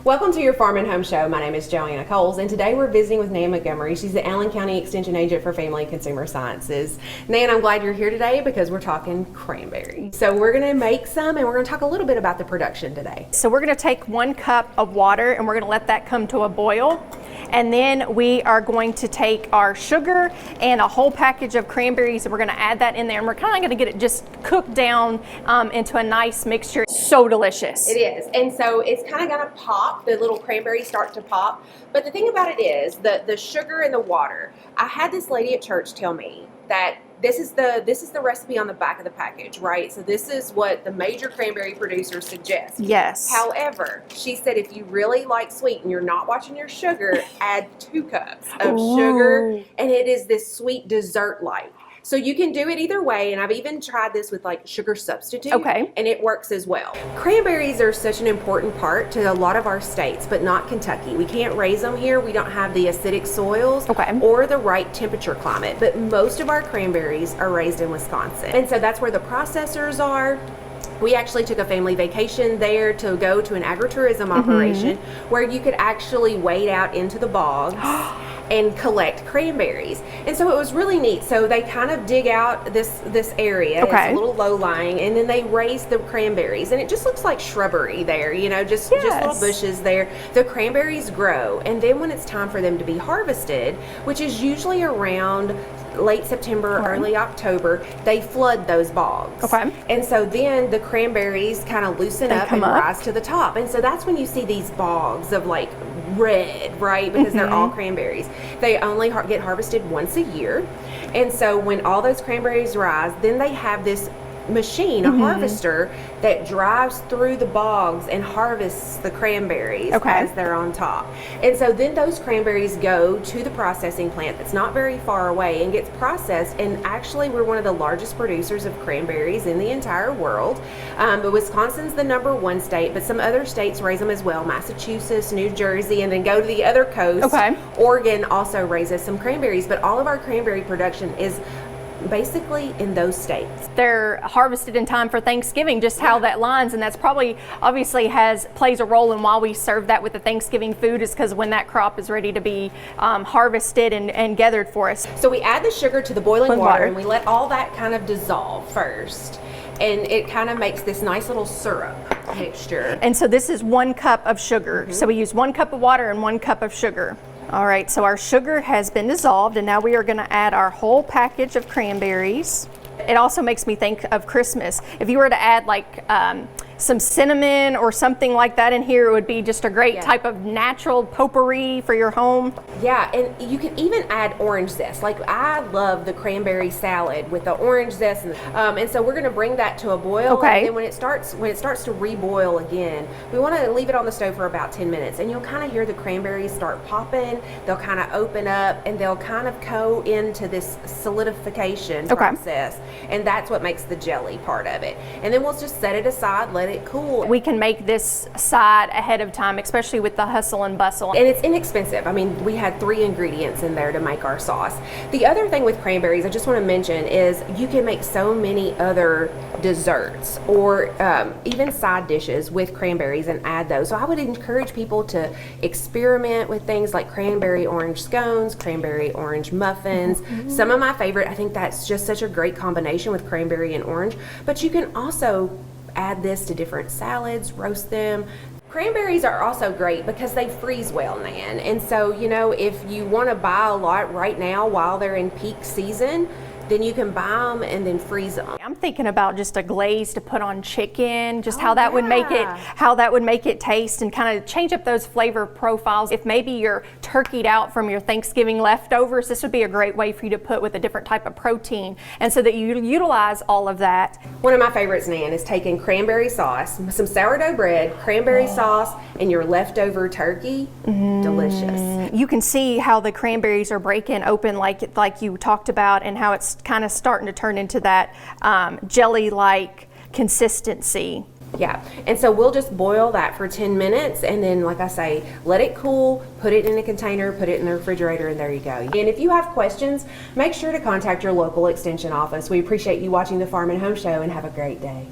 Welcome to your Farm and Home Show. My name is Joanna Coles, and today we're visiting with Nan Montgomery. She's the Allen County Extension Agent for Family and Consumer Sciences. Nan, I'm glad you're here today because we're talking cranberries. So we're going to make some, and we're going to talk a little bit about the production today. So we're going to take 1 cup of water, and we're going to let that come to a boil. And then we are going to take our sugar and a whole package of cranberries, and we're going to add that in there. And we're kind of going to get it just cooked down into a nice mixture. So delicious. It is. And so it's kind of going to pop. The little cranberries start to pop. But the thing about it is the sugar and the water. I had this lady at church tell me that this is the recipe on the back of the package, right? So this is what the major cranberry producers suggest. Yes. However, she said if you really like sweet and you're not watching your sugar, add 2 cups of sugar, and it is this sweet dessert-like. So you can do it either way, and I've even tried this with like sugar substitute, and it works as well. Cranberries are such an important part to a lot of our states, but not Kentucky. We can't raise them here. We don't have the acidic soils or the right temperature climate, but most of our cranberries are raised in Wisconsin. And so that's where the processors are. We actually took a family vacation there to go to an agritourism operation where you could actually wade out into the bogs and collect cranberries. And so it was really neat. So they kind of dig out this area. It's a little low lying, and then they raise the cranberries, and it just looks like shrubbery there, you know, just little bushes there. The cranberries grow, and then when it's time for them to be harvested, which is usually around late September, early October, they flood those bogs. And so then the cranberries kind of loosen up and rise to the top. And so that's when you see these bogs of like red, right? Because they're all cranberries. They only get harvested once a year. And so when all those cranberries rise, then they have this machine, a harvester, that drives through the bogs and harvests the cranberries as they're on top. And so then those cranberries go to the processing plant that's not very far away and gets processed. And actually we're one of the largest producers of cranberries in the entire world. But Wisconsin's the #1 state, but some other states raise them as well. Massachusetts, New Jersey, and then go to the other coast. Oregon also raises some cransberries, but all of our cranberry production is basically in those states. They're harvested in time for Thanksgiving, just how that lines, and that's probably obviously plays a role in why we serve that with the Thanksgiving food, is because when that crop is ready to be harvested and gathered for us. So we add the sugar to the boiling water, and we let all that kind of dissolve first, and it kind of makes this nice little syrup mixture. And so this is 1 cup of sugar. So we use 1 cup of water and 1 cup of sugar. All right, so our sugar has been dissolved, and now we are going to add our whole package of cranberries. It also makes me think of Christmas. If you were to add like some cinnamon or something like that in here, it would be just a great type of natural potpourri for your home. Yeah, and you can even add orange zest. Like I love the cranberry salad with the orange zest, and so we're going to bring that to a boil. And then when it starts to reboil again, we want to leave it on the stove for about 10 minutes, and you'll kind of hear the cranberries start popping. They'll kind of open up, and they'll kind of go into this solidification process, and that's what makes the jelly part of it. And then we'll just set it aside, let it cool. We can make this side ahead of time, especially with the hustle and bustle. And it's inexpensive. I mean, we had 3 ingredients in there to make our sauce. The other thing with cranberries I just want to mention is you can make so many other desserts or even side dishes with cranberries and add those. So I would encourage people to experiment with things like cranberry orange scones, cranberry orange muffins. Some of my favorite, I think that's just such a great combination with cranberry and orange. But you can also add this to different salads, roast them. Cranberries are also great because they freeze well, Nan. And so, you know, if you want to buy a lot right now while they're in peak season, then you can buy them and then freeze them. I'm thinking about just a glaze to put on chicken, just how that would make it taste and kind of change up those flavor profiles. If maybe you're turkeyed out from your Thanksgiving leftovers, this would be a great way for you to put with a different type of protein, and so that you utilize all of that. One of my favorites, Nan, is taking cranberry sauce, some sourdough bread, cranberry sauce, and your leftover turkey. Delicious. You can see how the cranberries are breaking open like you talked about, and how it's kind of starting to turn into that jelly-like consistency. Yeah, and so we'll just boil that for 10 minutes, and then, like I say, let it cool, put it in a container, put it in the refrigerator, and there you go. And if you have questions, make sure to contact your local extension office. We appreciate you watching the Farm and Home Show, and have a great day.